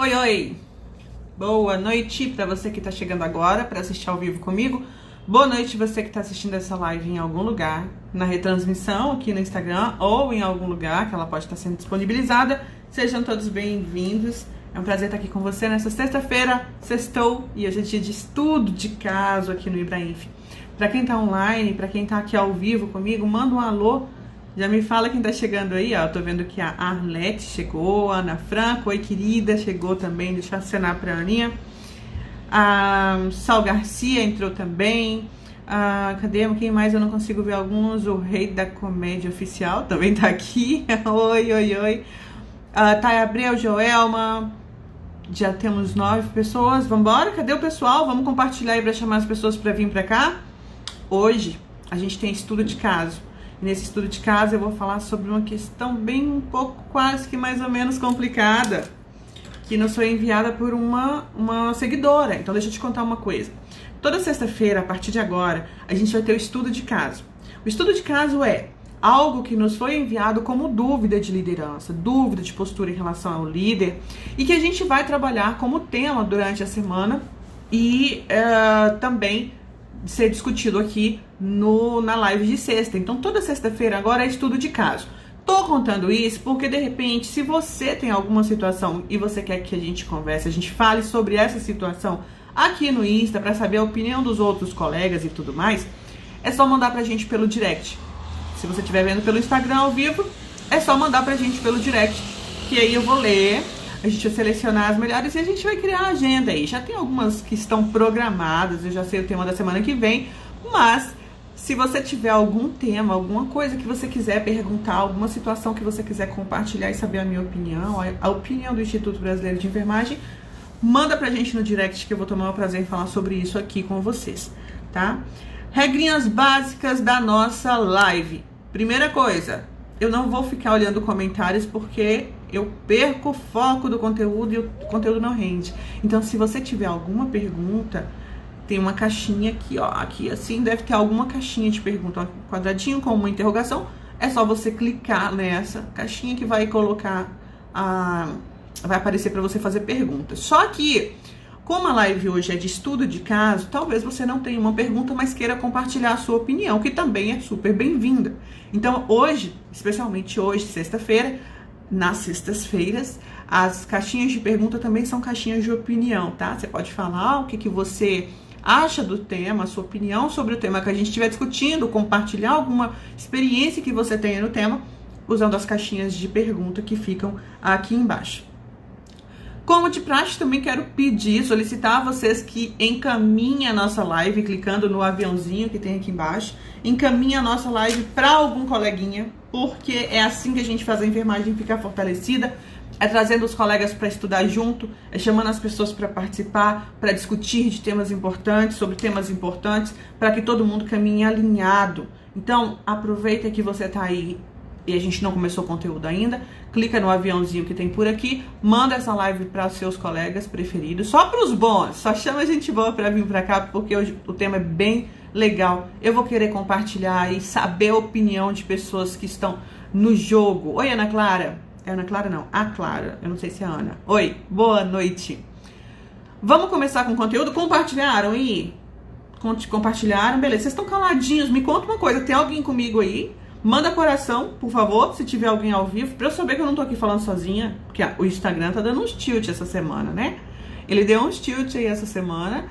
Oi, oi! Boa noite para você que está chegando agora para assistir ao vivo comigo. Boa noite você que está assistindo essa live em algum lugar, na retransmissão aqui no Instagram ou em algum lugar que ela pode estar sendo disponibilizada. Sejam todos bem-vindos. É um prazer estar aqui com você nessa sexta-feira, sextou, e hoje é dia de estudo de caso aqui no Ibrainf. Para quem está online, para quem está aqui ao vivo comigo, manda um alô. Já me fala quem tá chegando aí, ó. Eu tô vendo que a Arlete chegou, a Ana Franco, oi querida, chegou também. Deixa eu acenar pra Aninha. A Sal Garcia entrou também. Cadê? Quem mais? Eu não consigo ver alguns. O Rei da Comédia Oficial também tá aqui. Oi, oi, oi. Thay Abreu, Joelma. Já temos 9 pessoas. Vambora? Cadê o pessoal? Vamos compartilhar aí pra chamar as pessoas pra vir pra cá. Hoje a gente tem estudo de caso. Nesse estudo de caso eu vou falar sobre uma questão bem um pouco quase que mais ou menos complicada, que nos foi enviada por uma seguidora. Então deixa eu te contar uma coisa. Toda sexta-feira, a partir de agora, a gente vai ter o estudo de caso. O estudo de caso é algo que nos foi enviado como dúvida de liderança, dúvida de postura em relação ao líder, e que a gente vai trabalhar como tema durante a semana e também ser discutido aqui na live de sexta. Então toda sexta-feira agora é estudo de caso. Tô contando isso porque de repente, se você tem alguma situação e você quer que a gente converse, a gente fale sobre essa situação aqui no Insta para saber a opinião dos outros colegas e tudo mais, é só mandar pra gente pelo direct. Se você estiver vendo pelo Instagram ao vivo, é só mandar pra gente pelo direct, que aí eu vou ler. A gente vai selecionar as melhores e a gente vai criar a agenda aí. Já tem algumas que estão programadas, eu já sei o tema da semana que vem, mas se você tiver algum tema, alguma coisa que você quiser perguntar, alguma situação que você quiser compartilhar e saber a minha opinião, a opinião do Instituto Brasileiro de Enfermagem, manda pra gente no direct que eu vou tomar o prazer em falar sobre isso aqui com vocês, tá? Regrinhas básicas da nossa live. Primeira coisa, eu não vou ficar olhando comentários porque eu perco o foco do conteúdo e o conteúdo não rende. Então, se você tiver alguma pergunta, tem uma caixinha aqui, ó. Aqui assim deve ter alguma caixinha de pergunta, um quadradinho com uma interrogação. É só você clicar nessa caixinha que vai colocar vai aparecer para você fazer perguntas. Só que, como a live hoje é de estudo de caso, talvez você não tenha uma pergunta, mas queira compartilhar a sua opinião, que também é super bem-vinda. Então, hoje, especialmente hoje, sexta-feira, nas sextas-feiras, as caixinhas de pergunta também são caixinhas de opinião, tá? Você pode falar o que você acha do tema, a sua opinião sobre o tema que a gente estiver discutindo, compartilhar alguma experiência que você tenha no tema, usando as caixinhas de pergunta que ficam aqui embaixo. Como de praxe, também quero solicitar a vocês que encaminhem a nossa live, clicando no aviãozinho que tem aqui embaixo, encaminhe a nossa live para algum coleguinha, porque é assim que a gente faz a enfermagem ficar fortalecida, é trazendo os colegas para estudar junto, é chamando as pessoas para participar, para discutir de temas importantes, sobre temas importantes, para que todo mundo caminhe alinhado. Então, aproveita que você está aí e a gente não começou o conteúdo ainda, clica no aviãozinho que tem por aqui, manda essa live para os seus colegas preferidos, só para os bons, só chama a gente boa para vir para cá, porque hoje o tema é bem legal. Eu vou querer compartilhar e saber a opinião de pessoas que estão no jogo. Oi, Ana Clara. É Ana Clara não, a Clara, eu não sei se é a Ana. Oi, boa noite. Vamos começar com o conteúdo? Compartilharam aí? Compartilharam? Beleza, vocês estão caladinhos, me conta uma coisa, tem alguém comigo aí? Manda coração, por favor, se tiver alguém ao vivo, pra eu saber que eu não tô aqui falando sozinha, porque o Instagram tá dando uns tilt essa semana, né? Ele deu uns tilt aí essa semana,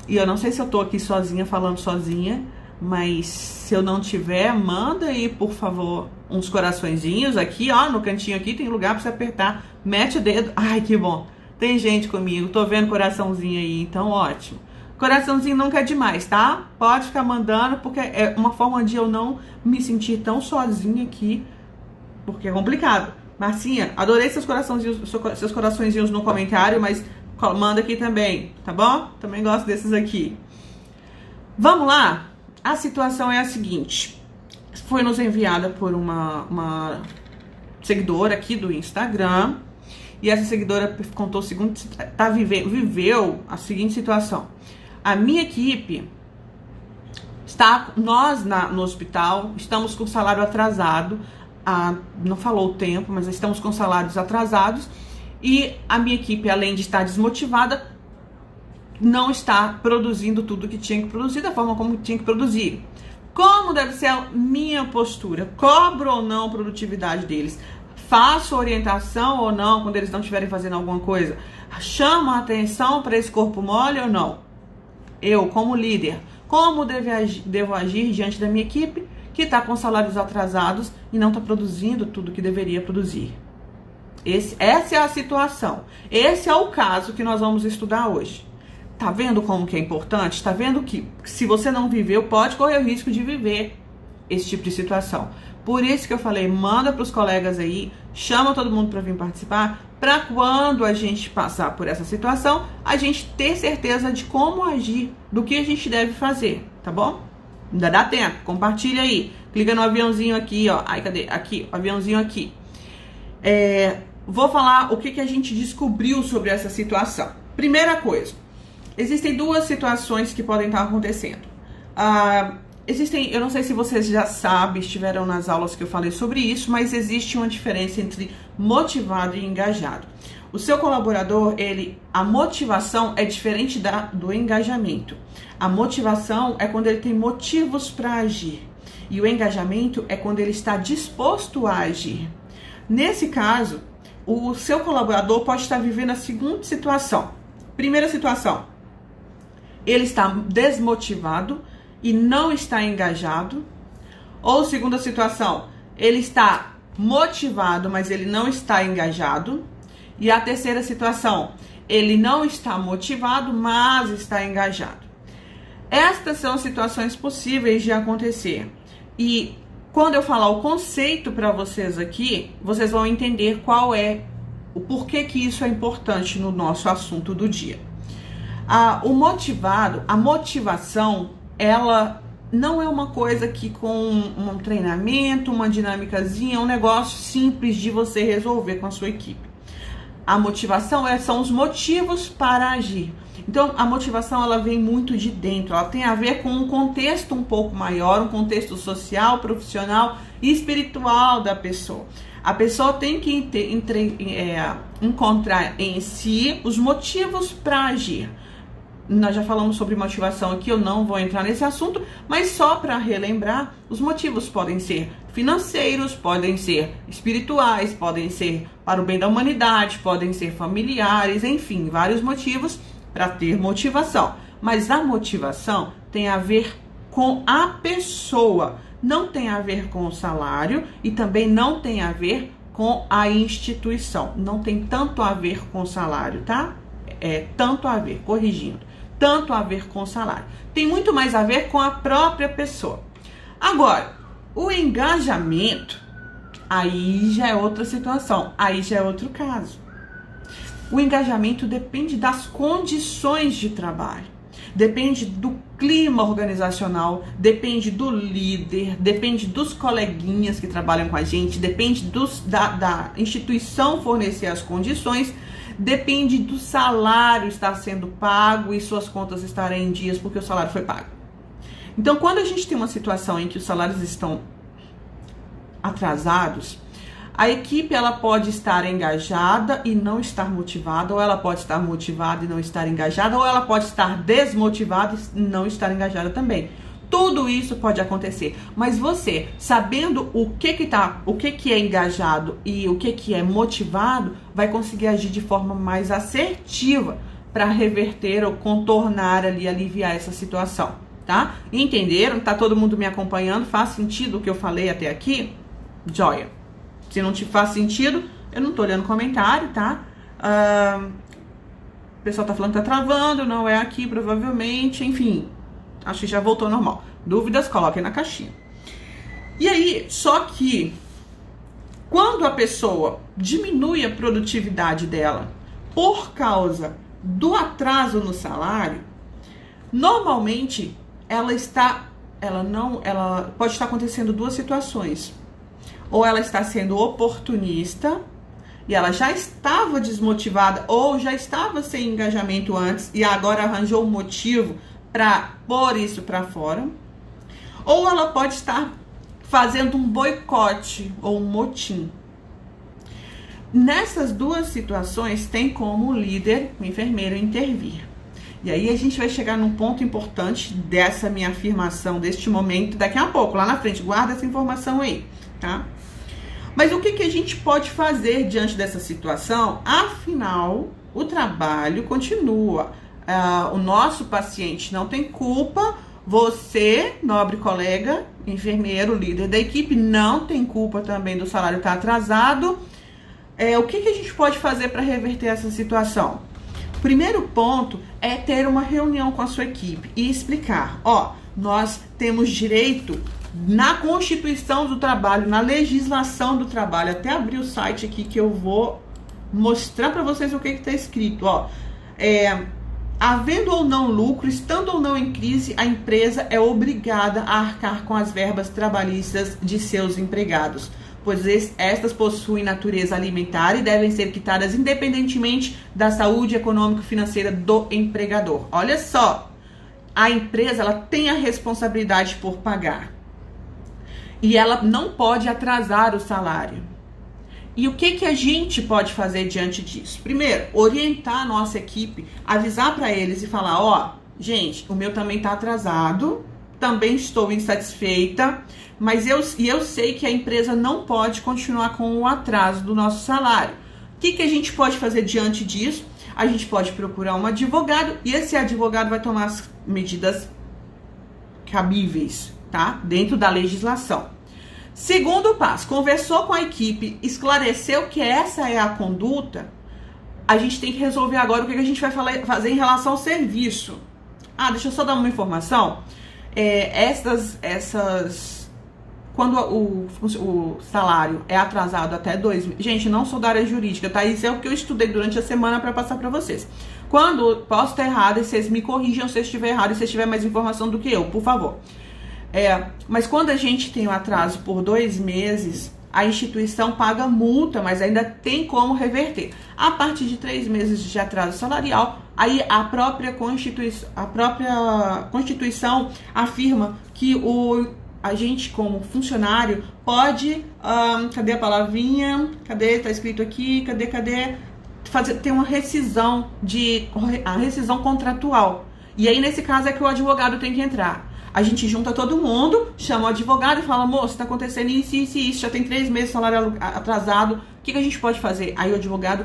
e eu não sei se eu tô aqui sozinha, falando sozinha, mas se eu não tiver, manda aí, por favor, uns coraçõezinhos aqui, ó, no cantinho aqui tem lugar pra você apertar, mete o dedo, ai, que bom, tem gente comigo, tô vendo coraçãozinho aí, então ótimo. Coraçãozinho nunca é demais, tá? Pode ficar mandando, porque é uma forma de eu não me sentir tão sozinha aqui, porque é complicado. Marcinha, adorei seus coraçõezinhos no comentário, mas manda aqui também, tá bom? Também gosto desses aqui. Vamos lá? A situação é a seguinte. Foi nos enviada por uma seguidora aqui do Instagram, e essa seguidora contou o seguinte, viveu a seguinte situação. A minha equipe nós no hospital estamos com salário atrasado, não falou o tempo, mas estamos com salários atrasados e a minha equipe, além de estar desmotivada, não está produzindo tudo que tinha que produzir da forma como tinha que produzir. Como deve ser a minha postura? Cobro ou não a produtividade deles? Faço orientação ou não quando eles não estiverem fazendo alguma coisa? Chamo a atenção para esse corpo mole ou não? Eu, como líder, como devo agir diante da minha equipe que está com salários atrasados e não está produzindo tudo que deveria produzir? Essa é a situação. Esse é o caso que nós vamos estudar hoje. Tá vendo como que é importante? Tá vendo que se você não viveu, pode correr o risco de viver esse tipo de situação. Por isso que eu falei, manda para os colegas aí, chama todo mundo para vir participar, para quando a gente passar por essa situação, a gente ter certeza de como agir, do que a gente deve fazer, tá bom? Ainda dá tempo, compartilha aí, clica no aviãozinho aqui, ó, ai, cadê? Aqui, o aviãozinho aqui. Vou falar o que a gente descobriu sobre essa situação. Primeira coisa, existem duas situações que podem estar acontecendo. Eu não sei se vocês já sabem, estiveram nas aulas que eu falei sobre isso, mas existe uma diferença entre motivado e engajado. O seu colaborador, a motivação é diferente do engajamento. A motivação é quando ele tem motivos para agir. E o engajamento é quando ele está disposto a agir. Nesse caso, o seu colaborador pode estar vivendo a seguinte situação. Primeira situação, ele está desmotivado e não está engajado. Ou segunda situação, ele está motivado, mas ele não está engajado. E a terceira situação, ele não está motivado, mas está engajado. Estas são situações possíveis de acontecer. E quando eu falar o conceito para vocês aqui, vocês vão entender o porquê que isso é importante no nosso assunto do dia. A motivação, ela não é uma coisa que com um treinamento, uma dinâmicazinha, é um negócio simples de você resolver com a sua equipe. A motivação são os motivos para agir. Então, a motivação, ela vem muito de dentro, ela tem a ver com um contexto um pouco maior, um contexto social, profissional e espiritual da pessoa. A pessoa tem que encontrar em si os motivos para agir. Nós já falamos sobre motivação aqui, eu não vou entrar nesse assunto, mas só para relembrar, os motivos podem ser financeiros, podem ser espirituais, podem ser para o bem da humanidade, podem ser familiares, enfim, vários motivos para ter motivação. Mas a motivação tem a ver com a pessoa, não tem a ver com o salário e também não tem a ver com a instituição. Não tem tanto a ver com o salário, tá? Tanto a ver, corrigindo. Tanto a ver com o salário. Tem muito mais a ver com a própria pessoa. Agora, o engajamento, aí já é outra situação, aí já é outro caso. O engajamento depende das condições de trabalho, depende do clima organizacional, depende do líder, depende dos coleguinhas que trabalham com a gente, depende da instituição fornecer as condições, depende do salário estar sendo pago e suas contas estarem em dias porque o salário foi pago. Então, quando a gente tem uma situação em que os salários estão atrasados, a equipe ela pode estar engajada e não estar motivada, ou ela pode estar motivada e não estar engajada, ou ela pode estar desmotivada e não estar engajada também. Tudo isso pode acontecer, mas você, sabendo o que é engajado e o que é motivado, vai conseguir agir de forma mais assertiva para reverter ou contornar ali, aliviar essa situação, tá? Entenderam? Tá todo mundo me acompanhando? Faz sentido o que eu falei até aqui? Joia! Se não te faz sentido, eu não tô olhando comentário, tá? O pessoal tá falando que tá travando, não é aqui, provavelmente, enfim... Acho que já voltou ao normal. Dúvidas, coloquem na caixinha. E aí, só que quando a pessoa diminui a produtividade dela por causa do atraso no salário, normalmente ela pode estar acontecendo duas situações. Ou ela está sendo oportunista e ela já estava desmotivada ou já estava sem engajamento antes e agora arranjou um motivo para pôr isso para fora, ou ela pode estar fazendo um boicote ou um motim. Nessas duas situações, tem como o líder, o enfermeiro, intervir. E aí a gente vai chegar num ponto importante dessa minha afirmação, deste momento, daqui a pouco, lá na frente. Guarda essa informação aí, tá? Mas o que a gente pode fazer diante dessa situação? Afinal, o trabalho continua. O nosso paciente não tem culpa. Você, nobre colega, enfermeiro, líder da equipe, não tem culpa também do salário estar atrasado. O que a gente pode fazer para reverter essa situação? O primeiro ponto é ter uma reunião com a sua equipe e explicar, nós temos direito na Constituição do Trabalho, na legislação do trabalho, até abrir o site aqui que eu vou mostrar para vocês o que está escrito, havendo ou não lucro, estando ou não em crise, a empresa é obrigada a arcar com as verbas trabalhistas de seus empregados, pois estas possuem natureza alimentar e devem ser quitadas independentemente da saúde econômico-financeira do empregador. Olha só, a empresa ela tem a responsabilidade por pagar e ela não pode atrasar o salário. E o que a gente pode fazer diante disso? Primeiro, orientar a nossa equipe, avisar para eles e falar, gente, o meu também está atrasado, também estou insatisfeita, mas eu sei que a empresa não pode continuar com o atraso do nosso salário. O que a gente pode fazer diante disso? A gente pode procurar um advogado e esse advogado vai tomar as medidas cabíveis, tá? Dentro da legislação. Segundo passo, conversou com a equipe, esclareceu que essa é a conduta, a gente tem que resolver agora o que a gente vai fazer em relação ao serviço. Deixa eu só dar uma informação. Quando o salário é atrasado até 2 meses, gente, não sou da área jurídica, tá? Isso é o que eu estudei durante a semana para passar para vocês. Quando posso estar errado, e vocês me corrijam se eu estiver errado e se tiver mais informação do que eu, por favor. Mas quando a gente tem um atraso por 2 meses, a instituição paga multa, mas ainda tem como reverter. A partir de 3 meses de atraso salarial, aí a própria Constituição afirma que a gente, como funcionário, pode... cadê a palavrinha? Cadê? Tá escrito aqui. Cadê? Ter uma rescisão a rescisão contratual. E aí, nesse caso, é que o advogado tem que entrar. A gente junta todo mundo, chama o advogado e fala, moço, tá acontecendo isso, já tem 3 meses de salário atrasado, o que a gente pode fazer? Aí o advogado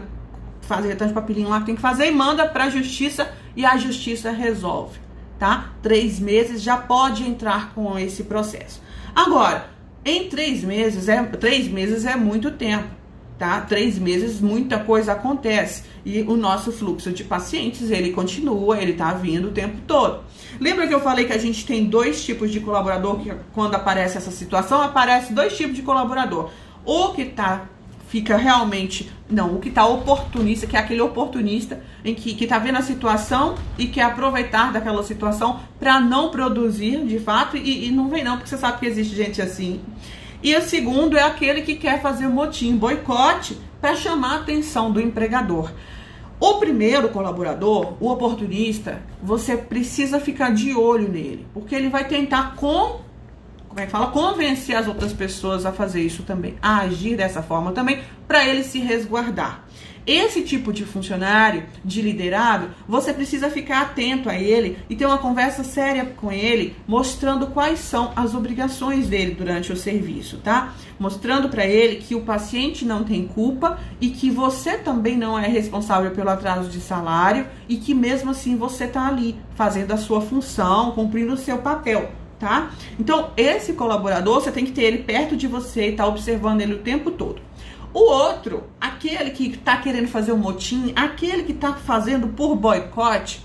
faz retorno de papelinho lá que tem que fazer e manda pra justiça e a justiça resolve, tá? 3 meses já pode entrar com esse processo. Agora, em 3 meses é muito tempo, tá? 3 meses, muita coisa acontece e o nosso fluxo de pacientes, ele continua, ele tá vindo o tempo todo. Lembra que eu falei que a gente tem 2 tipos de colaborador, que quando aparece essa situação, aparece 2 tipos de colaborador. O que fica realmente, o que tá oportunista, que é aquele oportunista em que tá vendo a situação e quer aproveitar daquela situação para não produzir, de fato, e não vem não, porque você sabe que existe gente assim. E o segundo é aquele que quer fazer motim, boicote, para chamar a atenção do empregador. O primeiro colaborador, o oportunista, você precisa ficar de olho nele, porque ele vai tentar convencer as outras pessoas a fazer isso também, a agir dessa forma também, para ele se resguardar. Esse tipo de funcionário, de liderado, você precisa ficar atento a ele e ter uma conversa séria com ele, mostrando quais são as obrigações dele durante o serviço, tá? Mostrando para ele que o paciente não tem culpa e que você também não é responsável pelo atraso de salário e que mesmo assim você tá ali fazendo a sua função, cumprindo o seu papel, tá? Então, esse colaborador, você tem que ter ele perto de você e tá observando ele o tempo todo. O outro, aquele que está querendo fazer um motim, aquele que está fazendo por boicote,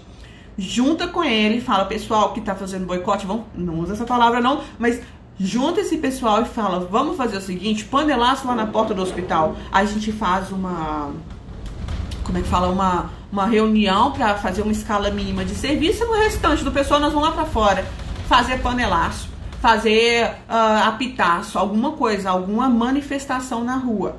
junta com ele e fala, pessoal que está fazendo boicote, não usa essa palavra não, mas junta esse pessoal e fala, vamos fazer o seguinte, panelaço lá na porta do hospital, a gente faz uma reunião para fazer uma escala mínima de serviço e no restante do pessoal nós vamos lá para fora fazer panelaço, fazer apitaço, alguma coisa, alguma manifestação na rua.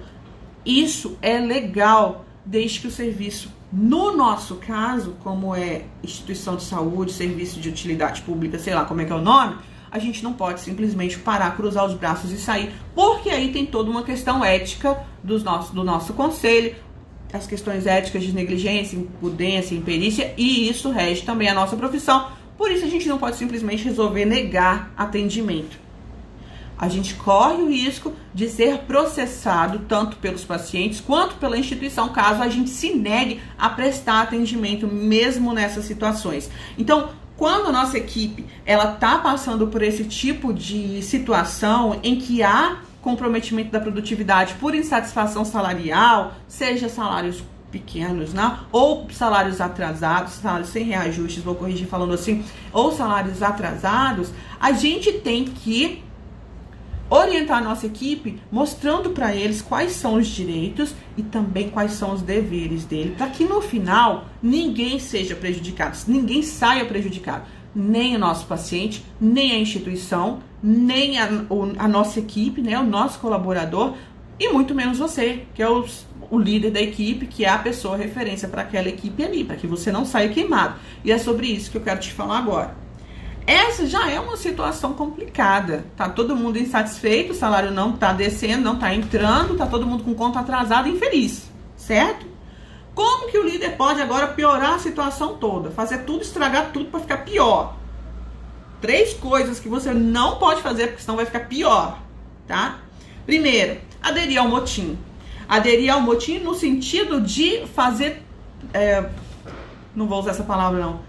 Isso é legal, desde que o serviço, no nosso caso, como é instituição de saúde, serviço de utilidade pública, sei lá como é que é o nome, a gente não pode simplesmente parar, cruzar os braços e sair, porque aí tem toda uma questão ética do nosso conselho, as questões éticas de negligência, imprudência, imperícia, e isso rege também a nossa profissão. Por isso a gente não pode simplesmente resolver negar atendimento. A gente corre o risco de ser processado tanto pelos pacientes quanto pela instituição, caso a gente se negue a prestar atendimento mesmo nessas situações. Então, quando a nossa equipe ela está passando por esse tipo de situação em que há comprometimento da produtividade por insatisfação salarial, seja salários pequenos, né? Ou salários atrasados, salários sem reajustes, vou corrigir falando assim, ou salários atrasados, a gente tem que orientar a nossa equipe, mostrando para eles quais são os direitos e também quais são os deveres dele, para que no final ninguém seja prejudicado, ninguém saia prejudicado, nem o nosso paciente, nem a instituição, nem a nossa equipe, né, o nosso colaborador, e muito menos você, que é o líder da equipe, que é a pessoa referência para aquela equipe ali, para que você não saia queimado. E é sobre isso que eu quero te falar agora. Essa já é uma situação complicada, tá todo mundo insatisfeito, o salário não tá descendo, não tá entrando, tá todo mundo com conta atrasada e infeliz, certo? Como que o líder pode agora piorar a situação toda, fazer tudo, estragar tudo para ficar pior? 3 coisas que você não pode fazer, porque senão vai ficar pior, tá? Primeiro, aderir ao motim. Aderir ao motim no sentido de fazer... não vou usar essa palavra, não.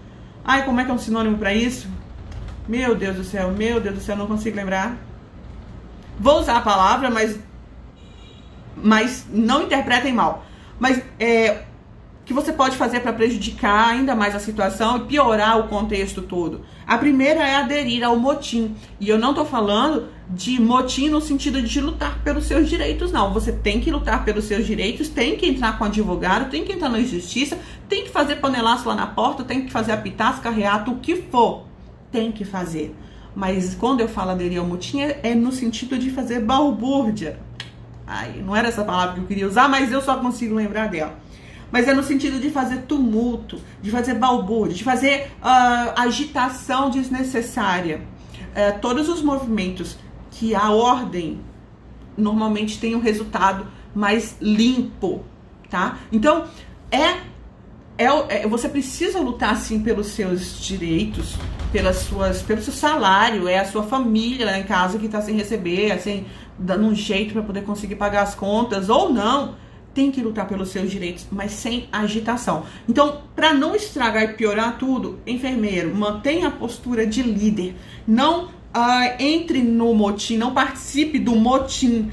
Ai, como é que é um sinônimo para isso? Meu Deus do céu, não consigo lembrar. Vou usar a palavra, mas não interpretem mal. Mas o que você pode fazer para prejudicar ainda mais a situação e piorar o contexto todo? A primeira é aderir ao motim. E eu não estou falando de motim no sentido de lutar pelos seus direitos, não. Você tem que lutar pelos seus direitos, tem que entrar com advogado, tem que entrar na justiça, tem que fazer panelaço lá na porta, tem que fazer apitar, carreata, o que for. Tem que fazer. Mas quando eu falo aderir ao motim, é no sentido de fazer balbúrdia. Ai, não era essa palavra que eu queria usar, mas eu só consigo lembrar dela. Mas é no sentido de fazer tumulto, de fazer balbúrdia, de fazer agitação desnecessária. Todos os movimentos que a ordem normalmente tem um resultado mais limpo, tá? Então, você precisa lutar, sim, pelos seus direitos, pelo seu salário, é a sua família lá em casa que está sem receber, assim, dando um jeito para poder conseguir pagar as contas, ou não, tem que lutar pelos seus direitos, mas sem agitação. Então, para não estragar e piorar tudo, enfermeiro, mantenha a postura de líder, não entre no motim, não participe do motim,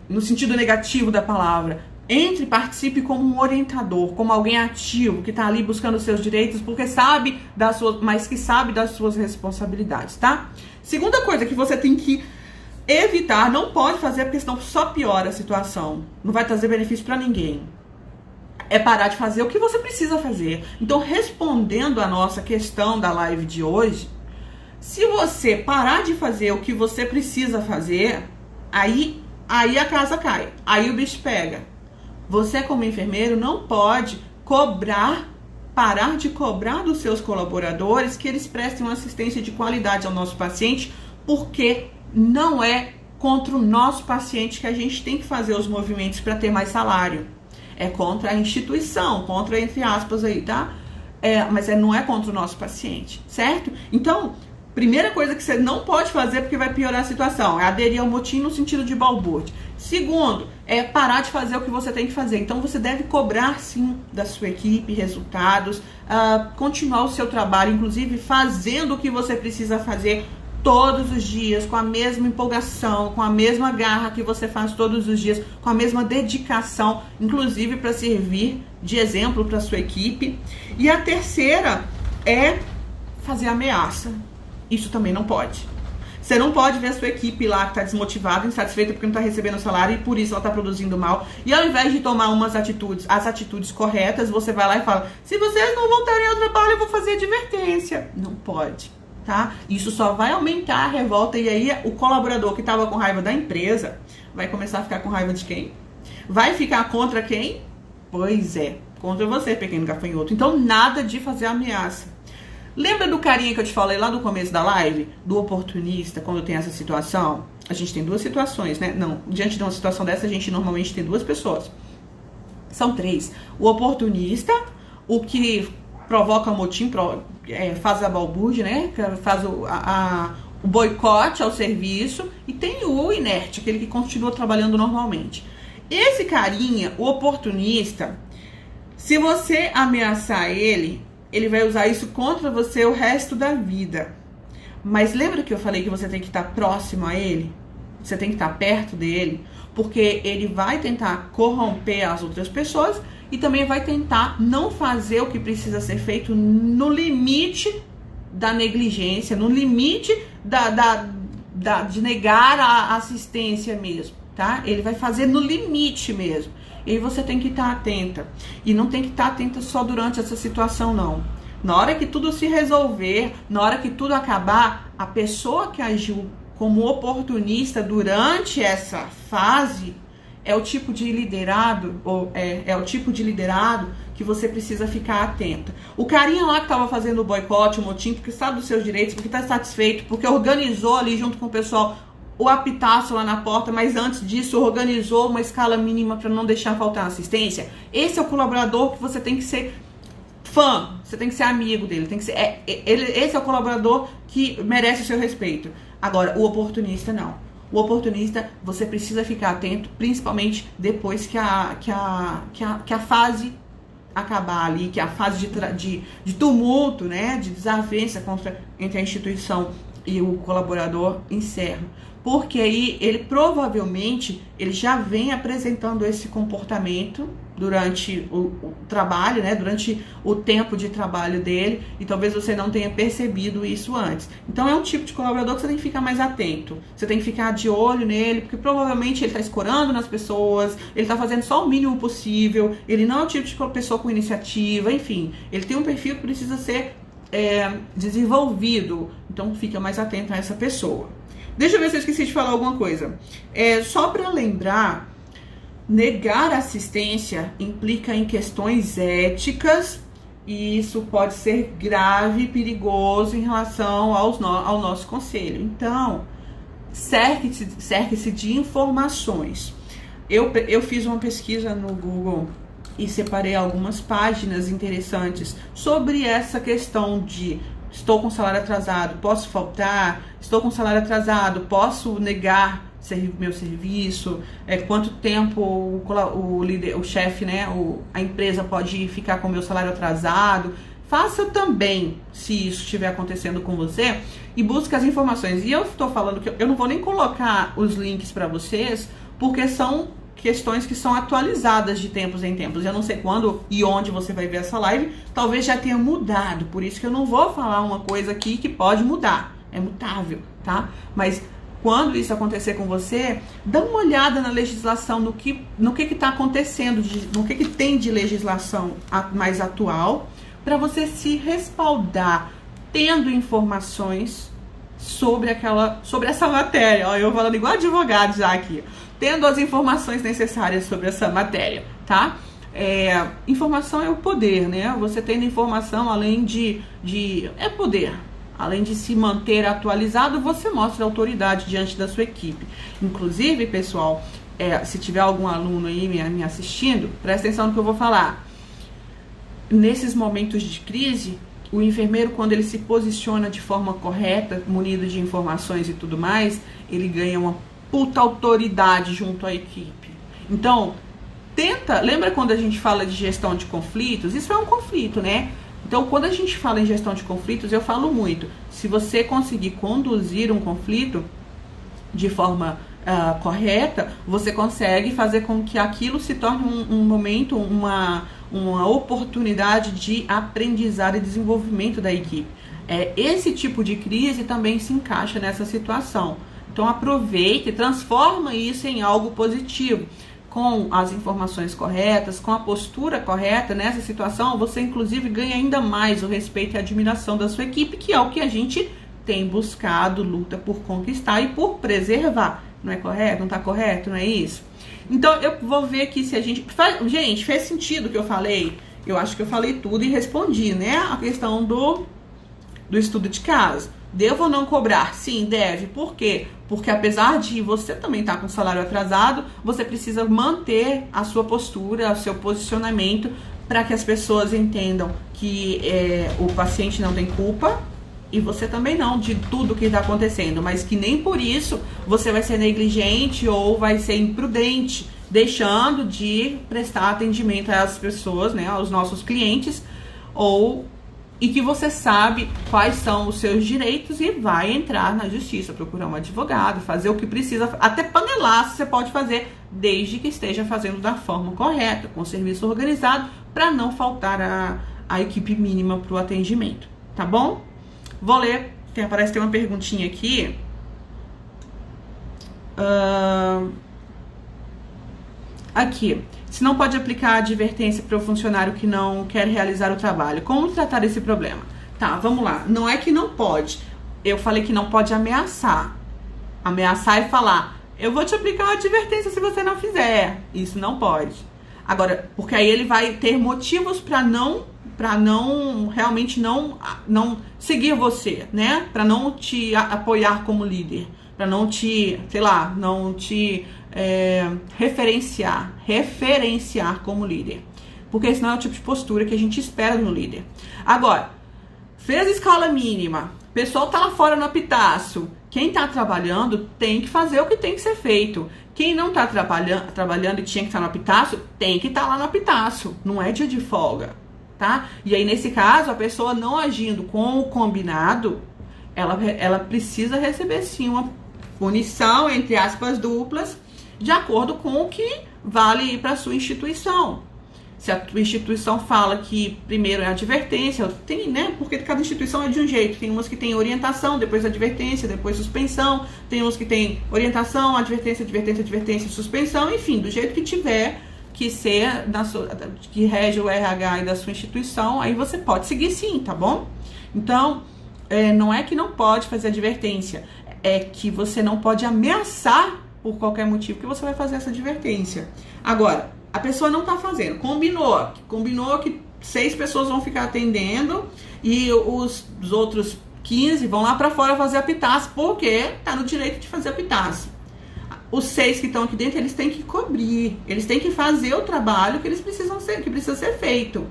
no sentido negativo da palavra. Entre e participe como um orientador, como alguém ativo, que está ali buscando os seus direitos, porque sabe mas que sabe das suas responsabilidades, tá? Segunda coisa que você tem que evitar, não pode fazer, porque senão só piora a situação. Não vai trazer benefício para ninguém. É parar de fazer o que você precisa fazer. Então, respondendo a nossa questão da live de hoje, se você parar de fazer o que você precisa fazer, aí a casa cai, aí o bicho pega. Você, como enfermeiro, não pode parar de cobrar dos seus colaboradores que eles prestem uma assistência de qualidade ao nosso paciente, porque não é contra o nosso paciente que a gente tem que fazer os movimentos para ter mais salário. É contra a instituição, contra, entre aspas aí, tá? Mas não é contra o nosso paciente, certo? Então, primeira coisa que você não pode fazer, porque vai piorar a situação, é aderir ao motim no sentido de balbúrdia. Segundo, é parar de fazer o que você tem que fazer. Então, você deve cobrar, sim, da sua equipe resultados, continuar o seu trabalho, inclusive fazendo o que você precisa fazer todos os dias, com a mesma empolgação, com a mesma garra que você faz todos os dias, com a mesma dedicação, inclusive para servir de exemplo para a sua equipe. E a terceira é fazer ameaça. Isso também não pode. Você não pode ver a sua equipe lá que está desmotivada, insatisfeita porque não está recebendo salário e por isso ela está produzindo mal. E ao invés de tomar as atitudes corretas, você vai lá e fala: se vocês não voltarem ao trabalho, eu vou fazer advertência. Não pode, tá? Isso só vai aumentar a revolta e aí o colaborador que estava com raiva da empresa vai começar a ficar com raiva de quem? Vai ficar contra quem? Pois é, contra você, pequeno gafanhoto. Então, nada de fazer ameaça. Lembra do carinha que eu te falei lá no começo da live? Do oportunista, quando tem essa situação? A gente tem duas situações, né? Não, diante de uma situação dessa, a gente normalmente tem duas pessoas. São três. O oportunista, o que provoca motim, faz a balbúrdia, né? Faz o boicote ao serviço. E tem o inerte, aquele que continua trabalhando normalmente. Esse carinha, o oportunista, se você ameaçar ele vai usar isso contra você o resto da vida. Mas lembra que eu falei que você tem que estar próximo a ele? Você tem que estar perto dele? Porque ele vai tentar corromper as outras pessoas e também vai tentar não fazer o que precisa ser feito no limite da negligência, no limite de negar a assistência mesmo, tá? Ele vai fazer no limite mesmo. E aí você tem que estar atenta. E não tem que estar atenta só durante essa situação, não. Na hora que tudo se resolver, na hora que tudo acabar, a pessoa que agiu como oportunista durante essa fase é o tipo de liderado, ou é o tipo de liderado que você precisa ficar atenta. O carinha lá que estava fazendo o boicote, o motim, porque sabe dos seus direitos, porque está satisfeito, porque organizou ali junto com o pessoal o apitaço lá na porta, mas antes disso organizou uma escala mínima para não deixar faltar assistência. Esse é o colaborador que você tem que ser fã, você tem que ser amigo dele, tem que ser, esse é o colaborador que merece o seu respeito. Agora, o oportunista não. O oportunista, você precisa ficar atento, principalmente depois que a fase acabar ali, que a fase de tumulto, né, de desavença entre a instituição e o colaborador encerra. Porque aí ele provavelmente ele já vem apresentando esse comportamento durante o trabalho, né? Durante o tempo de trabalho dele, e talvez você não tenha percebido isso antes. Então é um tipo de colaborador que você tem que ficar mais atento. Você tem que ficar de olho nele, porque provavelmente ele está escorando nas pessoas, ele está fazendo só o mínimo possível, ele não é o tipo de pessoa com iniciativa, enfim. Ele tem um perfil que precisa ser desenvolvido. Então fica mais atento a essa pessoa. Deixa eu ver se eu esqueci de falar alguma coisa. Só para lembrar, negar assistência implica em questões éticas e isso pode ser grave e perigoso em relação ao nosso conselho. Então, cerque-se de informações. Eu fiz uma pesquisa no Google e separei algumas páginas interessantes sobre essa questão de estou com salário atrasado, posso faltar? Estou com salário atrasado, posso negar meu serviço? Quanto tempo o chefe, né, a empresa pode ficar com o meu salário atrasado? Faça também, se isso estiver acontecendo com você, e busque as informações. E eu estou falando que eu não vou nem colocar os links para vocês, porque são questões que são atualizadas de tempos em tempos. Eu não sei quando e onde você vai ver essa live, talvez já tenha mudado, por isso que eu não vou falar uma coisa aqui que pode mudar, é mutável, tá? Mas quando isso acontecer com você, dá uma olhada na legislação, no que está acontecendo, no que tem de legislação mais atual, para você se respaldar, tendo informações sobre essa matéria. Ó, eu falando igual advogado já aqui, tendo as informações necessárias sobre essa matéria, tá? Informação é o poder, né? Você tendo informação, além é poder. Além de se manter atualizado, você mostra autoridade diante da sua equipe. Inclusive, pessoal, se tiver algum aluno aí me assistindo, presta atenção no que eu vou falar. Nesses momentos de crise, o enfermeiro, quando ele se posiciona de forma correta, munido de informações e tudo mais, ele ganha uma puta autoridade junto à equipe. Então, lembra quando a gente fala de gestão de conflitos? Isso é um conflito, né? Então, quando a gente fala em gestão de conflitos, eu falo muito. Se você conseguir conduzir um conflito de forma correta, você consegue fazer com que aquilo se torne um momento, uma oportunidade de aprendizado e desenvolvimento da equipe. Esse tipo de crise também se encaixa nessa situação. Então, aproveite e transforma isso em algo positivo. Com as informações corretas, com a postura correta nessa situação, você inclusive ganha ainda mais o respeito e a admiração da sua equipe, que é o que a gente tem buscado, luta por conquistar e por preservar. Não é correto? Não está correto? Não é isso? Então, eu vou ver aqui se a gente... Gente, fez sentido o que eu falei? Eu acho que eu falei tudo e respondi, né? A questão do estudo de caso. Devo ou não cobrar? Sim, deve. Por quê? Porque apesar de você também estar com salário atrasado, você precisa manter a sua postura, o seu posicionamento, para que as pessoas entendam que o paciente não tem culpa e você também não, de tudo que está acontecendo, mas que nem por isso você vai ser negligente ou vai ser imprudente, deixando de prestar atendimento às pessoas, né, aos nossos clientes, e que você sabe quais são os seus direitos e vai entrar na justiça, procurar um advogado, fazer o que precisa, até panelar você pode fazer, desde que esteja fazendo da forma correta, com o serviço organizado, para não faltar a equipe mínima para o atendimento, tá bom? Vou ler, parece que tem uma perguntinha aqui. Aqui, se não pode aplicar advertência para o funcionário que não quer realizar o trabalho, como tratar esse problema? Tá, vamos lá. Não é que não pode. Eu falei que não pode ameaçar. Ameaçar é falar, eu vou te aplicar uma advertência se você não fizer. Isso não pode. Agora, porque aí ele vai ter motivos para não realmente não seguir você, né? Para não te apoiar como líder, para não te, sei lá, não te referenciar como líder, porque esse não é o tipo de postura que a gente espera no líder. Agora, fez escala mínima, o pessoal tá lá fora no apitaço, quem tá trabalhando tem que fazer o que tem que ser feito. Quem não tá trabalhando e tinha que estar no apitaço, tem que estar lá no apitaço, não é dia de folga, tá? E aí, nesse caso, a pessoa não agindo com o combinado, ela precisa receber sim uma punição, entre aspas, duplas, de acordo com o que vale para a sua instituição. Se a tua instituição fala que primeiro é advertência, tem, né? Porque cada instituição é de um jeito. Tem umas que tem orientação, depois advertência, depois suspensão. Tem umas que tem orientação, advertência, suspensão. Enfim, do jeito que tiver que ser, que rege o RH e da sua instituição, aí você pode seguir sim, tá bom? Então, não é que não pode fazer advertência, é que você não pode ameaçar por qualquer motivo que você vai fazer essa advertência. Agora, a pessoa não tá fazendo, combinou que 6 pessoas vão ficar atendendo e os outros 15 vão lá pra fora fazer a pitaça, porque tá no direito de fazer a pitaça. Os 6 que estão aqui dentro, eles têm que cobrir, eles têm que fazer o trabalho que precisa ser feito.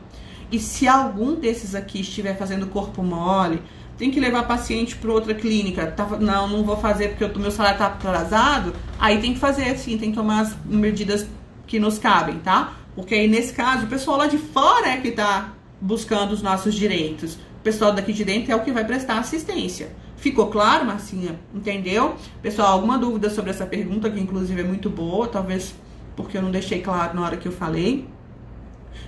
E se algum desses aqui estiver fazendo corpo mole, tem que levar paciente para outra clínica, não vou fazer porque o meu salário tá atrasado, aí tem que fazer sim, tem que tomar as medidas que nos cabem, tá? Porque aí, nesse caso, o pessoal lá de fora é que tá buscando os nossos direitos. O pessoal daqui de dentro é o que vai prestar assistência. Ficou claro, Marcinha? Entendeu? Pessoal, alguma dúvida sobre essa pergunta, que inclusive é muito boa, talvez porque eu não deixei claro na hora que eu falei.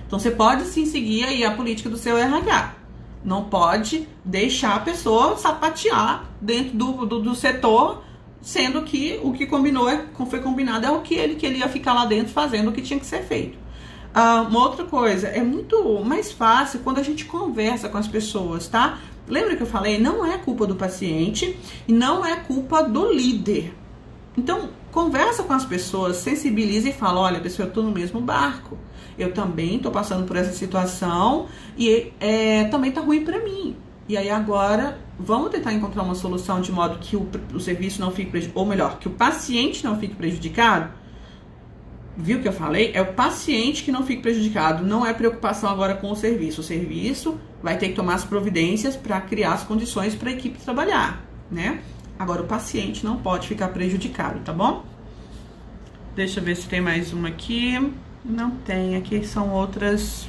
Então, você pode sim seguir aí a política do seu RH. Não pode deixar a pessoa sapatear dentro do setor, sendo que o que foi combinado é o que ele ia ficar lá dentro fazendo o que tinha que ser feito. Uma outra coisa, é muito mais fácil quando a gente conversa com as pessoas, tá? Lembra que eu falei? Não é culpa do paciente e não é culpa do líder. Então, conversa com as pessoas, sensibiliza e fala, olha, pessoal, eu tô no mesmo barco. Eu também tô passando por essa situação e também tá ruim pra mim. E aí agora, vamos tentar encontrar uma solução de modo que o serviço não fique prejudicado, ou melhor, que o paciente não fique prejudicado. Viu o que eu falei? É o paciente que não fique prejudicado, não é preocupação agora com o serviço. O serviço vai ter que tomar as providências para criar as condições para a equipe trabalhar, né? Agora o paciente não pode ficar prejudicado, tá bom? Deixa eu ver se tem mais uma aqui. Não tem, aqui são outras,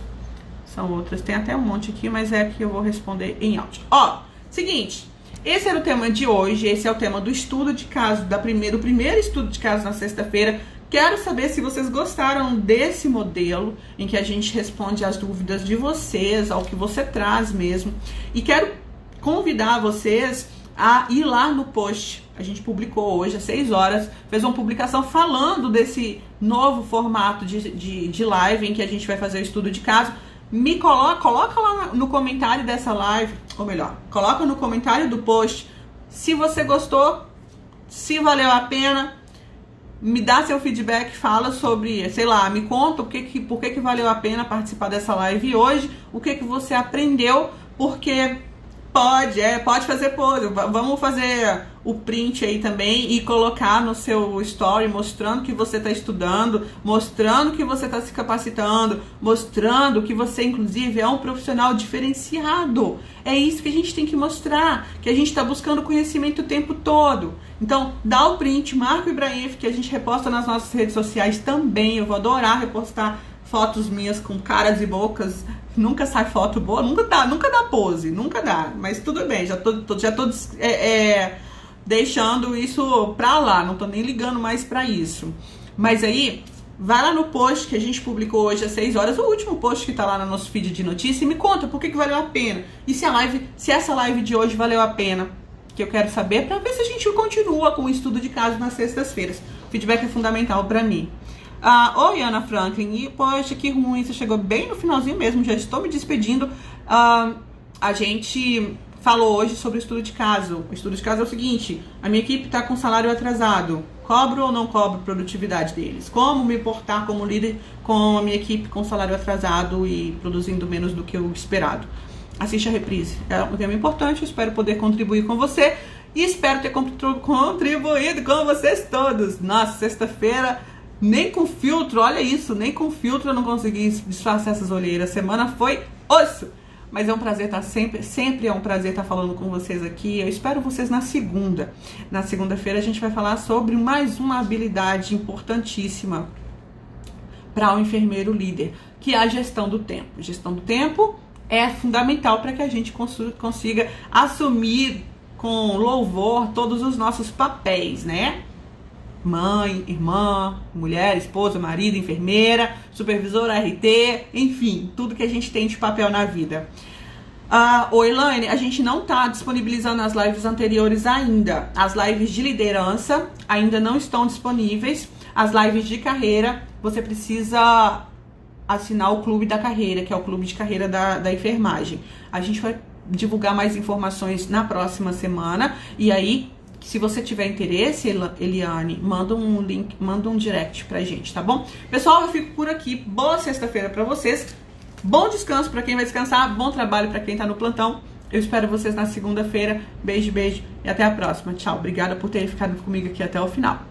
tem até um monte aqui, mas é que eu vou responder em áudio. Ó, seguinte, esse era o tema de hoje, esse é o tema do estudo de caso, do primeiro estudo de caso na sexta-feira. Quero saber se vocês gostaram desse modelo, em que a gente responde as dúvidas de vocês, ao que você traz mesmo. E quero convidar vocês a ir lá no post. A gente publicou hoje às 6 horas, fez uma publicação falando desse novo formato de live em que a gente vai fazer o estudo de caso. Me coloca lá no comentário dessa live, ou melhor, coloca no comentário do post se você gostou, se valeu a pena, me dá seu feedback, fala sobre, sei lá, me conta por que valeu a pena participar dessa live hoje, o que você aprendeu, porque Pode fazer pose. Vamos fazer o print aí também e colocar no seu story mostrando que você está estudando, mostrando que você está se capacitando, mostrando que você, inclusive, é um profissional diferenciado. É isso que a gente tem que mostrar, que a gente está buscando conhecimento o tempo todo. Então, dá o print, marca o Ibrahim, que a gente reposta nas nossas redes sociais também. Eu vou adorar repostar fotos minhas com caras e bocas. Nunca sai foto boa, nunca dá pose, nunca dá. Mas tudo bem, já tô deixando isso pra lá, não tô nem ligando mais pra isso. Mas aí, vai lá no post que a gente publicou hoje às 6 horas, o último post que tá lá no nosso feed de notícia, e me conta por que valeu a pena. E se essa live de hoje valeu a pena, que eu quero saber, pra ver se a gente continua com o estudo de caso nas sextas-feiras. O feedback é fundamental pra mim. Oi, Ana Franklin, e poxa, que ruim, você chegou bem no finalzinho mesmo, já estou me despedindo. A gente falou hoje sobre o estudo de caso. O estudo de caso é o seguinte: a minha equipe está com salário atrasado, cobro ou não cobro produtividade deles? Como me portar como líder com a minha equipe com salário atrasado e produzindo menos do que o esperado? Assiste a reprise, é um tema importante, eu espero poder contribuir com você e espero ter contribuído com vocês todos. Nossa, sexta-feira, nem com filtro, olha isso, nem com filtro eu não consegui disfarçar essas olheiras. A semana foi osso. Mas é um prazer estar sempre é um prazer estar falando com vocês aqui. Eu espero vocês na segunda. Na segunda-feira a gente vai falar sobre mais uma habilidade importantíssima para o enfermeiro líder, que é a gestão do tempo. Gestão do tempo é fundamental para que a gente consiga assumir com louvor todos os nossos papéis, né? Mãe, irmã, mulher, esposa, marido, enfermeira, supervisora, RT, enfim, tudo que a gente tem de papel na vida. Oi, Elaine, a gente não está disponibilizando as lives anteriores ainda. As lives de liderança ainda não estão disponíveis. As lives de carreira, você precisa assinar o Clube da Carreira, que é o clube de carreira da enfermagem. A gente vai divulgar mais informações na próxima semana, e aí, se você tiver interesse, Eliane, manda um link, manda um direct pra gente, tá bom? Pessoal, eu fico por aqui. Boa sexta-feira pra vocês. Bom descanso pra quem vai descansar. Bom trabalho pra quem tá no plantão. Eu espero vocês na segunda-feira. Beijo, beijo e até a próxima. Tchau. Obrigada por terem ficado comigo aqui até o final.